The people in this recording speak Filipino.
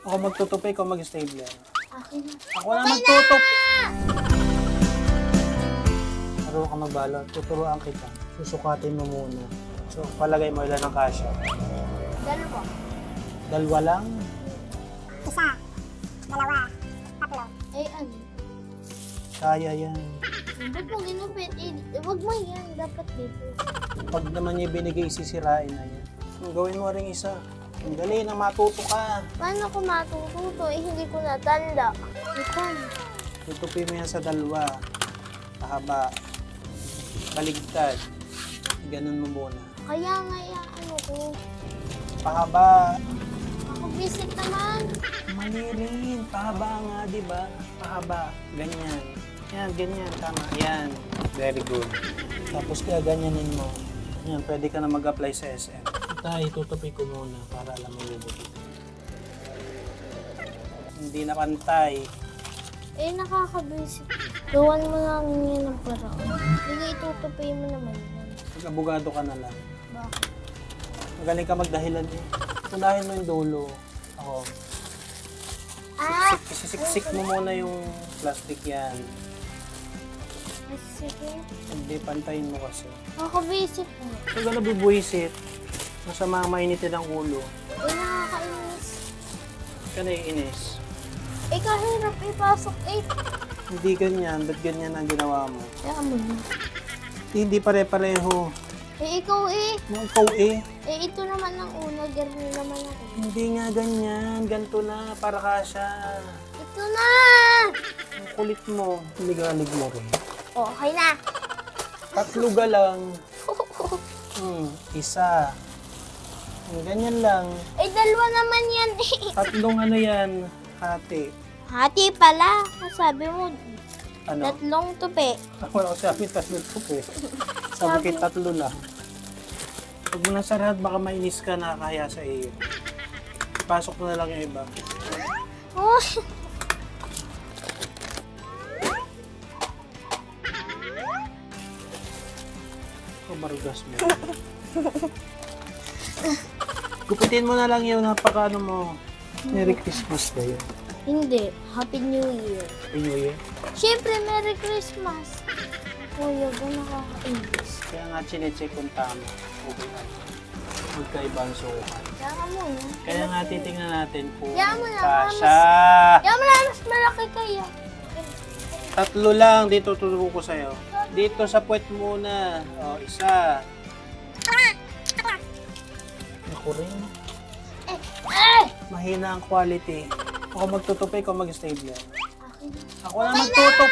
Ako magtutupi, ikaw mag-stabler. Akin na. Ako na magtutup. Marunong ka magbalot. Tuturuan kita. Susukatin mo muna. So, palagay mo ilan ang kasya. Dalawa. Dalawa lang? Isa, dalawa, tatlo. Eh, ano? Kaya yan. Ba't mo ginupit? Eh, wag mo yan. Dapat dito. Pag naman niya binigay, sisirain na yan. Gawin mo rin isa. Ang dali na matuto ka. Paano ko matututo? Eh, hindi ko natanda. Ikan. Tutupi mo yan sa dalawa. Pahaba. Baligtad. Ganun mo muna. Kaya nga yung ano ko. Pahaba. Ako visit naman. Mali rin. Pahaba nga, di ba? Pahaba. Ganyan. Yan, ganyan. Tama. Yan. Very good. Tapos kaya ganyanin mo. Yan, pwede ka na mag-apply sa SM. Tay, tutupi ko muna para alam mo yung buti. Hindi na pantay. Eh, nakaka-visit. Gawan mo lang yan ng paraan. Hindi itutupi mo naman yan. Mag-abogado ka na lang. Bakit? Magaling ka magdahilan eh. Unahin mo yung dulo. Ako. Ah! Isisiksik mo muna yung plastic yan. Sige. Hindi, pantayin mo kasi. Nakaka-visit mo. Huwag ka nabibuisit. Masama mainitin ang ulo. Eh, nakakainis. Ka naiinis. Eh, kahirap ipasok eh. Hindi ganyan. Ba't ganyan ang ginawa mo? Kaya mo na. Hindi pare-pareho. Eh, ikaw eh. Ikaw eh. Eh, ito naman ang una. Girl naman ako. Hindi nga ganyan. Ganto na. Para ka siya. Ito na! Ang kulit mo. Ligalig mo rin. Oh, okay na. Tatlo ga lang. Isa. Ganyan lang. Eh, dalawa naman yan eh. Tatlong ano yan. Hati. Hati pala. Sabi mo, Ano? tatlong tupi. Wala ko sabi tatlo eh. Sabi kay tatlo lang. Pag mo nasa lahat, baka mainis ka, nakakaya sa iyo. Pasok mo na lang yung iba. Oh. Marugas mo. Gupitin mo na lang yun, napaka ano mo. Merry Christmas ba yun? Hindi. Happy New Year. Happy New Year? Siyempre, Merry Christmas. Kuya, ba nakakainis? Kaya nga chinecheck kung tama. Okay na. Magkaiba ang sukat. Kaya mo na. Kaya nga titingnan natin kung Kaya mo na, kasha. Kaya mo na, mas malaki kaya. Tatlo lang, dito tuturo ko sa'yo. Dito sa puwet muna. O, isa. Ako rin. Mahina ang quality. Ako magtutupi, ikaw mag-stabler. Akin. Ako na magtutup.